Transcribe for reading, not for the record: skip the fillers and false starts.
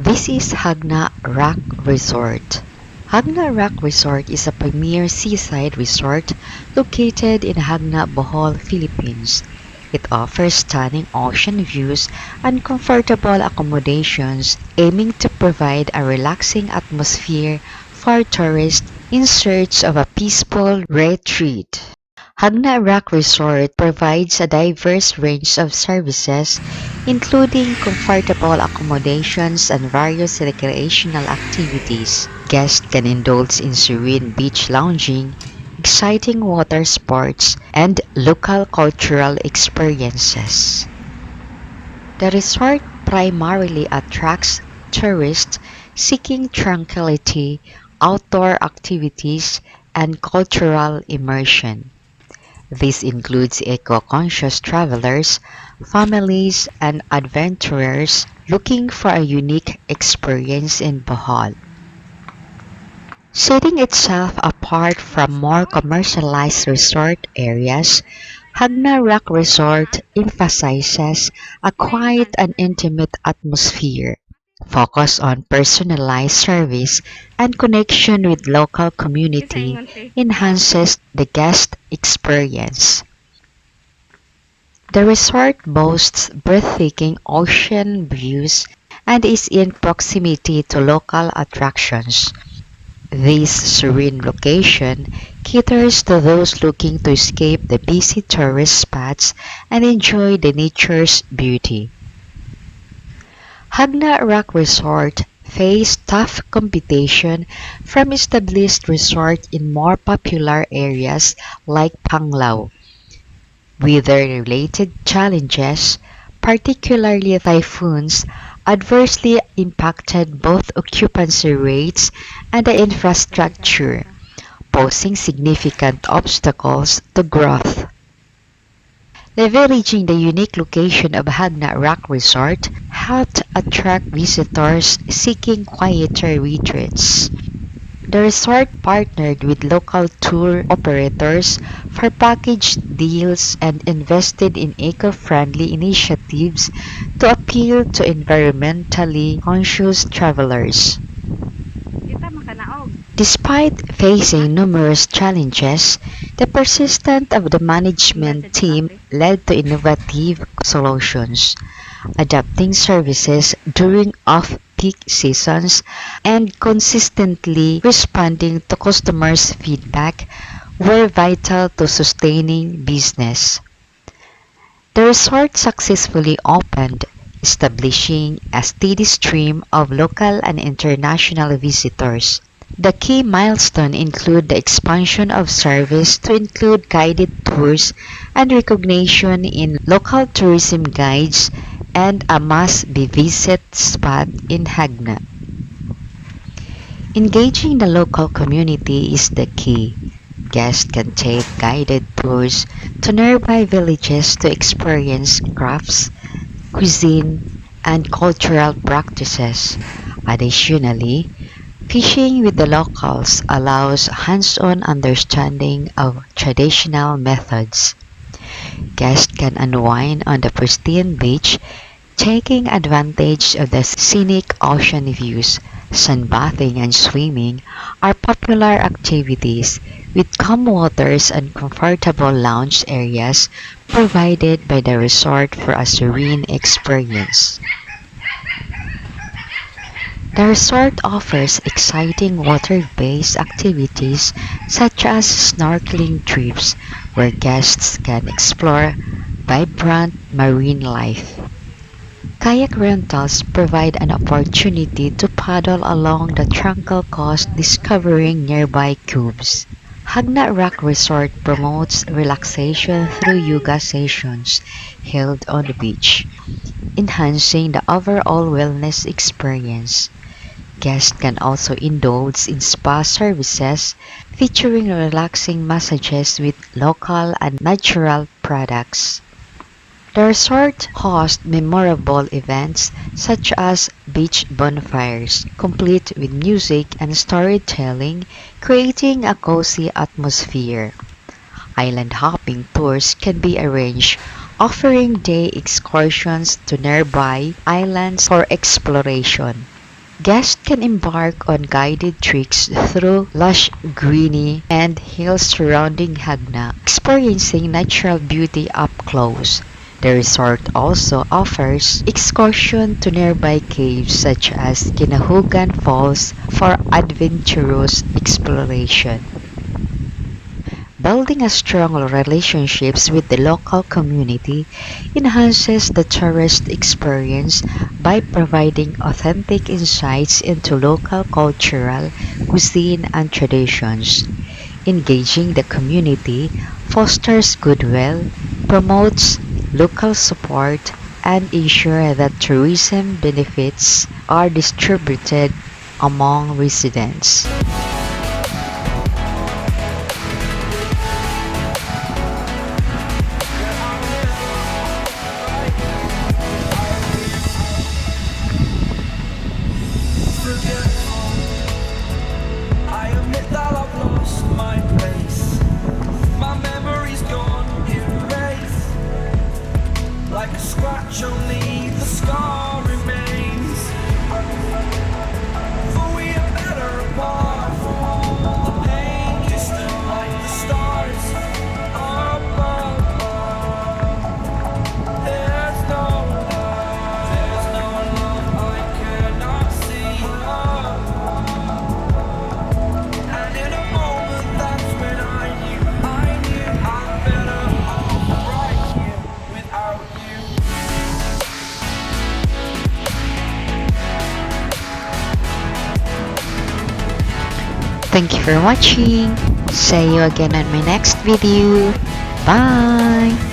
This is Hagna Rock Resort. Hagna Rock Resort is a premier seaside resort located in Hagna, Bohol, Philippines. It offers stunning ocean views and comfortable accommodations, aiming to provide a relaxing atmosphere for tourists in search of a peaceful retreat. Hagna Rock Resort provides a diverse range of services, including comfortable accommodations and various recreational activities. Guests can indulge in serene beach lounging, exciting water sports, and local cultural experiences. The resort primarily attracts tourists seeking tranquility, outdoor activities, and cultural immersion. This includes eco-conscious travelers, families, and adventurers looking for a unique experience in Bohol. Setting itself apart from more commercialized resort areas, Hagna Rock Resort emphasizes a quiet and intimate atmosphere, focus on personalized service, and connection with local community enhances the guest experience. The resort boasts breathtaking ocean views and is in proximity to local attractions. This serene location caters to those looking to escape the busy tourist spots and enjoy the nature's beauty. Hagna Rock Resort faced tough competition from established resorts in more popular areas like Panglao. Weather-related challenges, particularly typhoons, adversely impacted both occupancy rates and the infrastructure, posing significant obstacles to growth. Leveraging the unique location of Hagna Rock Resort helped attract visitors seeking quieter retreats. The resort partnered with local tour operators for package deals and invested in eco-friendly initiatives to appeal to environmentally conscious travelers. Despite facing numerous challenges, the persistence of the management team led to innovative solutions, adapting services during off-peak seasons and consistently responding to customers' feedback were vital to sustaining business. The resort successfully opened, establishing a steady stream of local and international visitors. The key milestones include the expansion of service to include guided tours and recognition in local tourism guides and a must-be-visit spot in Hagna. Engaging the local community is the key. Guests can take guided tours to nearby villages to experience crafts, cuisine, and cultural practices. Additionally, fishing with the locals allows hands-on understanding of traditional methods. Guests can unwind on the pristine beach, taking advantage of the scenic ocean views. Sunbathing and swimming are popular activities, with calm waters and comfortable lounge areas provided by the resort for a serene experience. The resort offers exciting water-based activities such as snorkeling trips where guests can explore vibrant marine life. Kayak rentals provide an opportunity to paddle along the tranquil coast discovering nearby cubes. Hagna Rock Resort promotes relaxation through yoga sessions held on the beach, enhancing the overall wellness experience. Guests can also indulge in spa services featuring relaxing massages with local and natural products. The resort hosts memorable events such as beach bonfires, complete with music and storytelling, creating a cozy atmosphere. Island hopping tours can be arranged, offering day excursions to nearby islands for exploration. Guests can embark on guided trips through lush greeny and hills surrounding Hagna, experiencing natural beauty up close. The resort also offers excursion to nearby caves such as Kinahugan Falls for adventurous exploration. Building a strong relationships with the local community enhances the tourist experience by providing authentic insights into local cultural cuisine and traditions. Engaging the community fosters goodwill, promotes local support, and ensure that tourism benefits are distributed among residents. I admit that I've lost my place. My memory's gone erased. Like a scratch, only the scar remains. For we are better apart. The pain distant like the stars above. There's no love. There's no love I cannot see. And in a moment, that's when I knew I'm better off right here without you. Thank you for watching. See you again on my next video. Bye!